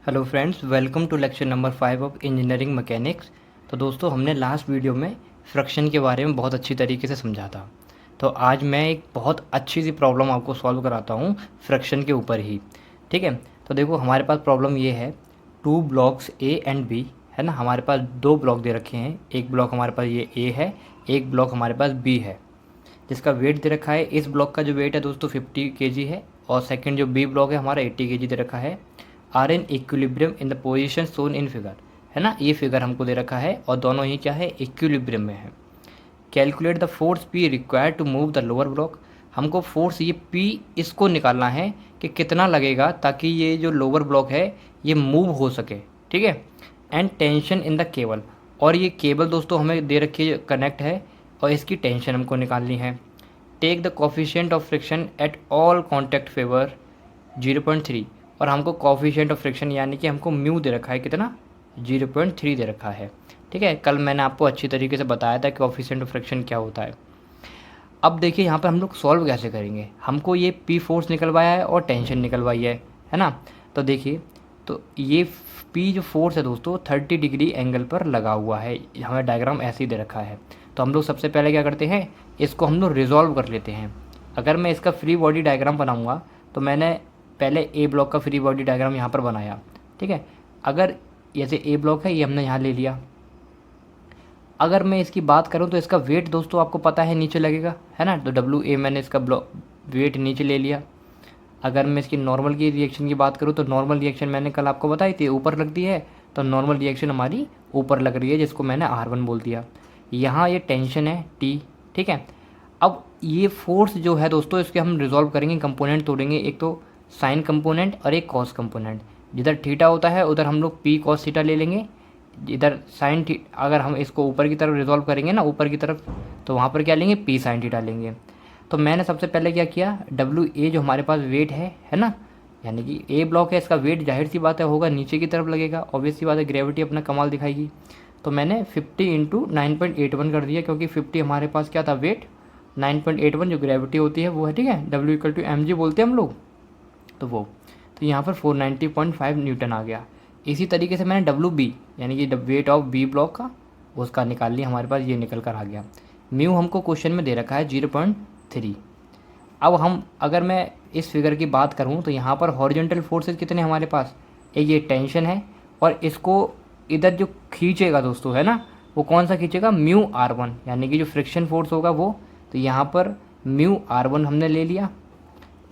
Hello friends, welcome to lecture number 5 of engineering mechanics. तो दोस्तों, हमने लास्ट वीडियो में फ्रिक्शन के बारे में बहुत अच्छी तरीके से समझा था। तो आज मैं एक बहुत अच्छी सी प्रॉब्लम आपको सॉल्व कराता हूँ फ्रिक्शन के ऊपर ही। ठीक है, तो देखो हमारे पास प्रॉब्लम ये है, two blocks A and B है ना। हमारे पास दो ब्लॉक दे रखे हैं, एक ब्लॉक हमारे पास ये ए है, एक ब्लॉक हमारे पास बी है, जिसका वेट दे रखा है। इस ब्लॉक का जो वेट है दोस्तों 50 केजी है, और सेकंड जो बी ब्लॉक है हमारा 80 केजी दे रखा है। Are in equilibrium in the position shown in figure, है ना। ये फिगर हमको दे रखा है और दोनों ही क्या है, इक्विलिब्रियम में है। Calculate the force P required to move the lower block. हमको फोर्स ये पी इसको निकालना है कि कितना लगेगा ताकि ये जो लोअर ब्लॉक है ये मूव हो सके। ठीक है, and tension in the cable, और ये केबल दोस्तों हमें दे रखी है, कनेक्ट है, और इसकी टेंशन हमको निकालनी है। Take the coefficient of friction at all contact favour 0.3, और हमको कोफिशिएंट ऑफ फ्रिक्शन यानी कि हमको म्यू दे रखा है, कितना 0.3 दे रखा है। ठीक है, कल मैंने आपको अच्छी तरीके से बताया था कि कोफिशिएंट ऑफ फ्रिक्शन क्या होता है। अब देखिए यहाँ पर हम लोग सॉल्व कैसे करेंगे। हमको ये पी फोर्स निकलवाया है और टेंशन निकलवाई है ना। तो देखिए, तो ये पी जो फोर्स है दोस्तों 30 डिग्री एंगल पर लगा हुआ है, हमें डायग्राम ऐसे ही दे रखा है। तो हम लोग सबसे पहले क्या करते हैं, इसको हम लोग रिजॉल्व कर लेते हैं। अगर मैं इसका फ्री बॉडी डायग्राम बनाऊंगा तो मैंने पहले ए ब्लॉक का फ्री बॉडी डायग्राम यहाँ पर बनाया। ठीक है, अगर जैसे ए ब्लॉक है ये हमने यहाँ ले लिया। अगर मैं इसकी बात करूँ तो इसका वेट दोस्तों आपको पता है नीचे लगेगा, है ना। तो डब्ल्यू ए मैंने इसका वेट नीचे ले लिया। अगर मैं इसकी नॉर्मल की रिएक्शन की बात करूँ तो नॉर्मल रिएक्शन मैंने कल आपको बताई थी, ऊपर लगती है। तो नॉर्मल रिएक्शन हमारी ऊपर लग रही है, जिसको मैंने R1 बोल दिया। यहाँ ये टेंशन है T। ठीक है, अब ये फोर्स जो है दोस्तों इसके हम रिजॉल्व करेंगे, कंपोनेंट तोड़ेंगे, एक तो साइन कंपोनेंट और एक कॉस कंपोनेंट। जिधर थीटा होता है उधर हम लोग पी कॉस थीटा ले लेंगे। इधर साइन अगर हम इसको ऊपर की तरफ रिजॉल्व करेंगे ना, ऊपर की तरफ, तो वहाँ पर क्या लेंगे, पी साइन थीटा लेंगे। तो मैंने सबसे पहले क्या किया, डब्ल्यू ए जो हमारे पास वेट है ना, यानी कि ए ब्लॉक है, इसका वेट जाहिर सी बात है होगा नीचे की तरफ लगेगा, ऑब्वियस सी बात है, ग्रेविटी अपना कमाल दिखाएगी। तो मैंने 50 इंटू 9.81 कर दिया, क्योंकि 50 हमारे पास क्या था वेट, 9.81 जो ग्रेविटी होती है वो है। ठीक है, W equal to M G बोलते हैं हम लोग, तो वो, तो यहाँ पर 490.5 न्यूटन आ गया। इसी तरीके से मैंने डब्ल्यू बी यानी कि वेट ऑफ बी ब्लॉक का उसका निकाल लिया, हमारे पास ये निकल कर आ गया। म्यू हमको क्वेश्चन में दे रखा है 0.3। अब हम अगर मैं इस फिगर की बात करूँ तो यहाँ पर हॉरिजॉन्टल फोर्सेस कितने हमारे पास, एक ये टेंशन है, और इसको इधर जो खींचेगा दोस्तों है ना, वो कौन सा खींचेगा, म्यू R1, यानी कि जो फ्रिक्शन फोर्स होगा वो। तो यहाँ पर म्यू R1 हमने ले लिया।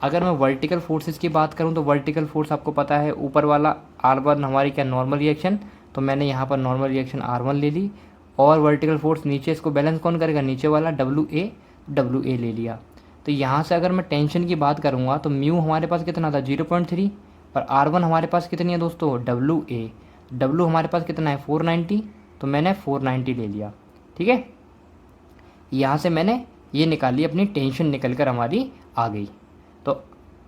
अगर मैं वर्टिकल फोर्सेस की बात करूँ तो वर्टिकल फोर्स आपको पता है, ऊपर वाला R1 हमारी क्या नॉर्मल रिएक्शन, तो मैंने यहाँ पर नॉर्मल रिएक्शन R1 ले ली। और वर्टिकल फोर्स नीचे, इसको बैलेंस कौन करेगा, नीचे वाला डब्ल्यू ए ले लिया। तो यहाँ से अगर मैं टेंशन की बात करूँगा तो म्यू हमारे पास कितना था 0.3, और R1 हमारे पास कितनी है दोस्तों, डब्ल्यू हमारे पास कितना है 490, तो मैंने 490 ले लिया। ठीक है, यहाँ से मैंने ये निकाली, अपनी टेंशन निकल कर हमारी आ गई। तो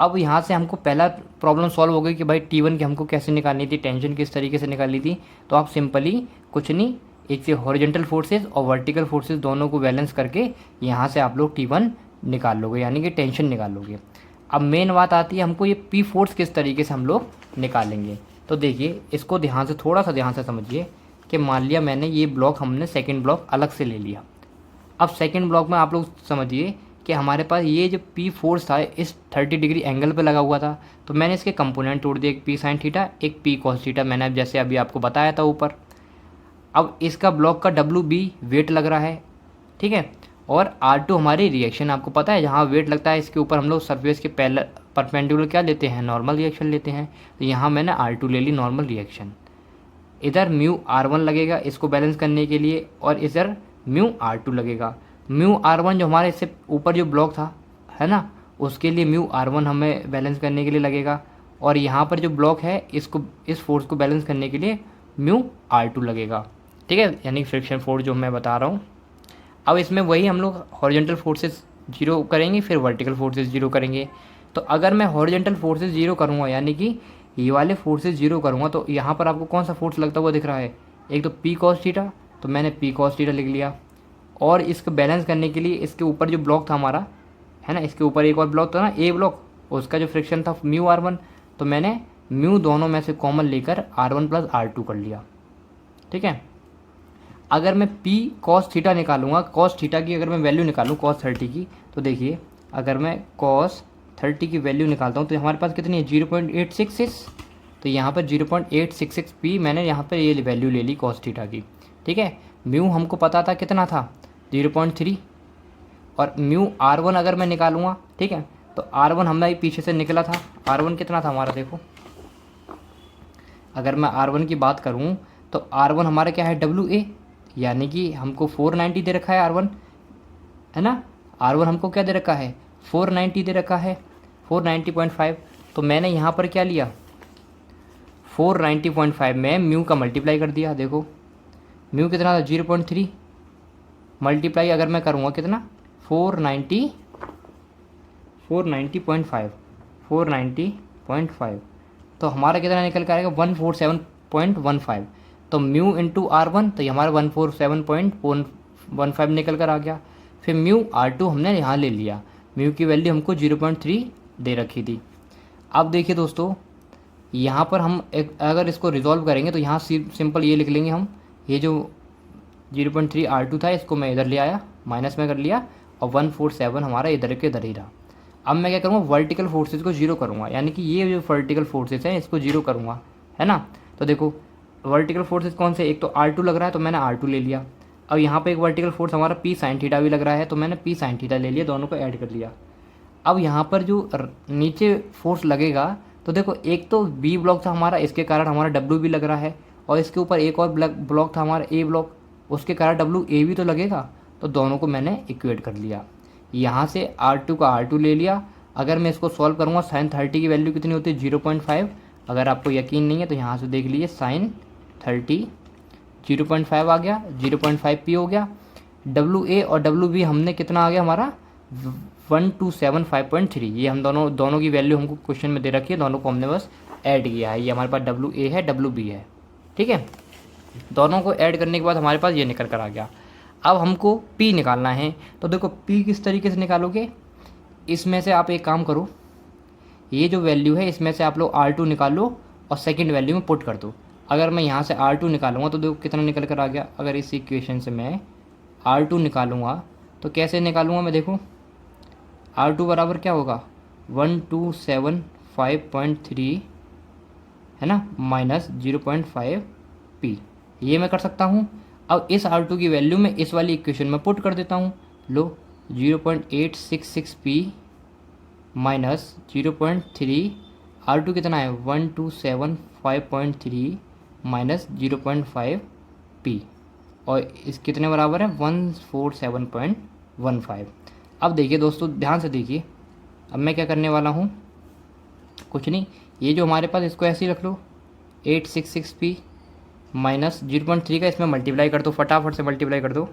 अब यहाँ से हमको पहला प्रॉब्लम सॉल्व हो गई कि भाई T1 की हमको कैसे निकालनी थी, टेंशन किस तरीके से निकालनी थी। तो आप सिंपली कुछ नहीं, एक से हॉरिजॉन्टल फोर्सेस और वर्टिकल फोर्सेस दोनों को बैलेंस करके यहाँ से आप लोग T1 निकाल लोगे, यानी कि टेंशन निकाल लोगे। अब मेन बात आती है हमको ये पी फोर्स किस तरीके से हम लोग निकालेंगे। तो देखिए, इसको ध्यान से, थोड़ा सा ध्यान से समझिए कि मान लिया मैंने ये ब्लॉक, हमने सेकेंड ब्लॉक अलग से ले लिया। अब सेकेंड ब्लॉक में आप लोग समझिए कि हमारे पास ये जो पी फोर्स था इस 30 डिग्री एंगल पे लगा हुआ था। तो मैंने इसके कंपोनेंट तोड़ दिए, एक पी साइन थीटा, एक पी कॉस थीटा, मैंने जैसे अभी आपको बताया था ऊपर। अब इसका ब्लॉक का डब्ल्यू बी वेट लग रहा है, ठीक है, और R2 हमारी रिएक्शन, आपको पता है जहाँ वेट लगता है इसके ऊपर हम लोग सरफेस के परपेंडिकुलर क्या लेते हैं, नॉर्मल रिएक्शन लेते हैं। तो यहाँ मैंने R2 ले ली, नॉर्मल रिएक्शन। इधर म्यू R1 लगेगा इसको बैलेंस करने के लिए, और इधर म्यू R2 लगेगा। म्यू R1 जो हमारे इससे ऊपर जो ब्लॉक था है ना, उसके लिए म्यू R1 हमें बैलेंस करने के लिए लगेगा, और यहाँ पर जो ब्लॉक है इसको, इस फोर्स को बैलेंस करने के लिए म्यू R2 लगेगा। ठीक है, यानी फ्रिक्शन फोर्स जो मैं बता रहा हूँ। अब इसमें वही हम लोग हॉरिजॉन्टल फोर्सेस जीरो करेंगे, फिर वर्टिकल फोर्सेस जीरो करेंगे। तो अगर मैं हॉरिजॉन्टल फोर्सेस जीरो करूँगा, यानी कि ये वाले फोर्सेस जीरो करूँगा, तो यहाँ पर आपको कौन सा फोर्स लगता हुआ दिख रहा है, एक तो पी कॉस थीटा, तो मैंने पी कॉस थीटा लिख लिया। और इसको बैलेंस करने के लिए इसके ऊपर जो ब्लॉक था हमारा है ना, इसके ऊपर एक और ब्लॉक था ना, ए ब्लॉक, उसका जो फ्रिक्शन था म्यू R1, तो मैंने म्यू दोनों में से कॉमन लेकर R1 प्लस R2 कर लिया। ठीक है, अगर मैं P cos थीटा निकालूंगा, cos थीटा की अगर मैं वैल्यू निकालूँ cos 30 की, तो देखिए अगर मैं cos 30 की वैल्यू निकालता हूँ तो हमारे पास कितनी है 0.866। तो यहाँ पर 0.866 P मैंने यहाँ पर ये वैल्यू ले ली cos थीटा की। ठीक है, म्यू हमको पता था कितना था 0.3, और म्यू R1 अगर मैं निकालूंगा, ठीक है, तो R1 हमारे पीछे से निकला था, R1 कितना था हमारा, देखो अगर मैं R1 की बात करूँ तो R1 हमारा क्या है WA, यानी कि हमको 490 दे रखा है R1, है ना। R1 हमको क्या दे रखा है 490 दे रखा है, 490.5। तो मैंने यहाँ पर क्या लिया 490.5 में म्यू का मल्टीप्लाई कर दिया। देखो म्यू कितना था 0.3, मल्टीप्लाई अगर मैं करूँगा कितना 490.5, तो हमारा कितना निकल कर आएगा 147.15। तो म्यू इंटू R1 तो ये हमारा 147.15 निकल कर आ गया। फिर म्यू R2 हमने यहाँ ले लिया, म्यू की वैल्यू हमको 0.3 दे रखी थी। अब देखिए दोस्तों, यहाँ पर हम अगर इसको रिजॉल्व करेंगे तो यहाँ सिंपल ये लिख लेंगे हम, ये जो 0.3 R2 था इसको मैं इधर ले आया, माइनस में कर लिया, और 147 हमारा इधर के इधर ही रहा। अब मैं क्या करूँगा वर्टिकल फोर्सेस को जीरो करूँगा, यानी कि ये जो वर्टिकल फोर्सेस हैं इसको जीरो करूँगा, है ना। तो देखो वर्टिकल फोर्सेस कौन से, एक तो R2 लग रहा है तो मैंने R2 ले लिया। अब यहाँ पे एक वर्टिकल फोर्स हमारा P sin थीटा भी लग रहा है तो मैंने P sin थीटा ले लिया, दोनों को ऐड कर लिया। अब यहाँ पर जो नीचे फोर्स लगेगा तो देखो एक तो B ब्लॉक था हमारा, इसके कारण हमारा W भी लग रहा है, और इसके ऊपर एक और ब्लॉक था हमारा A ब्लॉक, उसके कारण WA भी तो लगेगा। तो दोनों को मैंने इक्वेट कर लिया, यहाँ से R2 का R2 ले लिया। अगर मैं इसको सॉल्व करूँगा sin 30 की वैल्यू कितनी होती है 0.5। अगर आपको यकीन नहीं है तो यहाँ से देख लीजिए sin 30 0.5 आ गया, 0.5 P हो गया। WA और WB हमने कितना आ गया हमारा 1275.3। ये हम दोनों की वैल्यू हमको क्वेश्चन में दे रखी है, दोनों को हमने बस ऐड किया है। ये हमारे पास WA है WB है, ठीक है। दोनों को ऐड करने के बाद हमारे पास ये निकल कर आ गया। अब हमको P निकालना है, तो देखो P किस तरीके से निकालोगे, इसमें से आप एक काम करो, ये जो वैल्यू है इसमें से आप लोग R2 निकाल लो और सेकंड वैल्यू में पुट कर दो। अगर मैं यहाँ से R2 निकालूंगा तो देखो कितना निकल कर आ गया। अगर इस इक्वेशन से मैं R2 निकालूंगा तो कैसे निकालूंगा मैं, देखो R2 बराबर क्या होगा 1275.3, है ना, माइनस 0.5 P, ये मैं कर सकता हूँ। अब इस R2 की वैल्यू में इस वाली इक्वेशन में पुट कर देता हूँ, लो 0.866 P माइनस 0.3, R2 कितना है 1275.3 माइनस 0.5 P, और इस कितने बराबर है 147.15। अब देखिए दोस्तों ध्यान से देखिए, अब मैं क्या करने वाला हूँ, कुछ नहीं, ये जो हमारे पास इसको ऐसे ही रख लो 866 P माइनस 0.3 का इसमें मल्टीप्लाई कर दो, फटाफट से मल्टीप्लाई कर दो,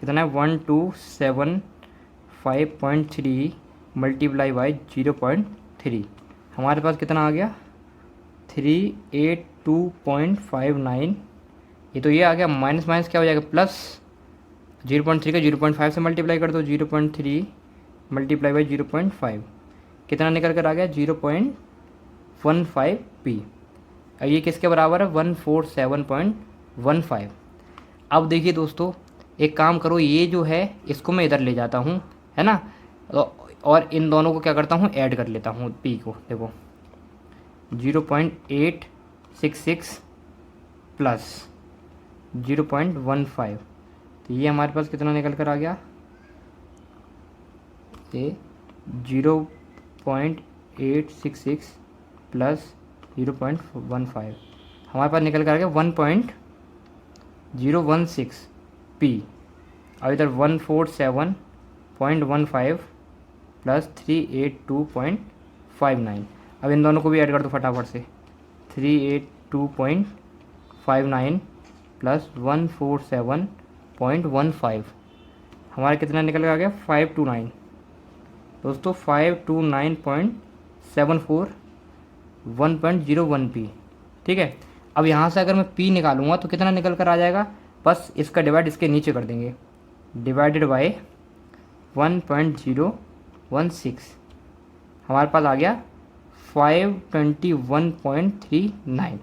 कितना है 1275.3 मल्टीप्लाई बाई 0.3, हमारे पास कितना आ गया 382.59। ये तो ये आ गया, माइनस माइनस क्या हो जाएगा प्लस, 0.3 का 0.5 से मल्टीप्लाई कर दो, 0.3 मल्टीप्लाई बाई 0.5 कितना निकल कर आ गया 0.15 P। ये किसके बराबर है 147.15। अब देखिए दोस्तों एक काम करो, ये जो है इसको मैं इधर ले जाता हूँ, है ना, और इन दोनों को क्या करता हूँ ऐड कर लेता हूँ P को। देखो 0.866 प्लस 0.15, तो ये हमारे पास कितना निकल कर आ गया, ये 0.866 प्लस 0.15 हमारे पास निकल कर आ गया 1.016 P, और इधर 147.15 प्लस 382.59। अब इन दोनों को भी ऐड कर दो फटाफट से, 382.59 प्लस 147.15 हमारा कितना निकल आ गया 529 दोस्तों, 529.74 1.01 P, ठीक है। अब यहाँ से अगर मैं P निकालूंगा तो कितना निकल कर आ जाएगा, बस इसका डिवाइड इसके नीचे कर देंगे, डिवाइडेड बाय 1.016 हमारे पास आ गया 521.39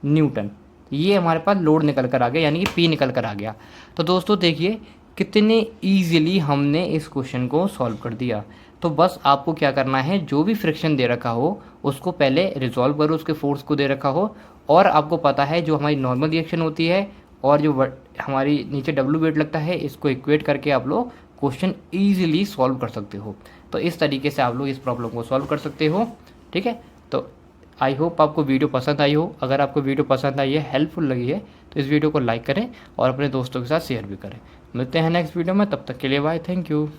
न्यूटन। ये हमारे पास लोड निकल कर आ गया, यानी कि पी निकल कर आ गया। तो दोस्तों देखिए कितने ईजिली हमने इस क्वेश्चन को सॉल्व कर दिया। तो बस आपको क्या करना है, जो भी फ्रिक्शन दे रखा हो उसको पहले रिजॉल्व करो, उसके फोर्स को दे रखा हो, और आपको पता है जो हमारी नॉर्मल रिएक्शन होती है और जो हमारी नीचे डब्ल्यू वेट लगता है, इसको इक्वेट करके आप लोग क्वेश्चन ईजिली सॉल्व कर सकते हो। तो इस तरीके से आप लोग इस प्रॉब्लम को सॉल्व कर सकते हो। ठीक है, तो आई होप आपको वीडियो पसंद आई हो। अगर आपको वीडियो पसंद आई है, हेल्पफुल लगी है, तो इस वीडियो को लाइक करें और अपने दोस्तों के साथ शेयर भी करें। मिलते हैं नेक्स्ट वीडियो में, तब तक के लिए बाय, थैंक यू।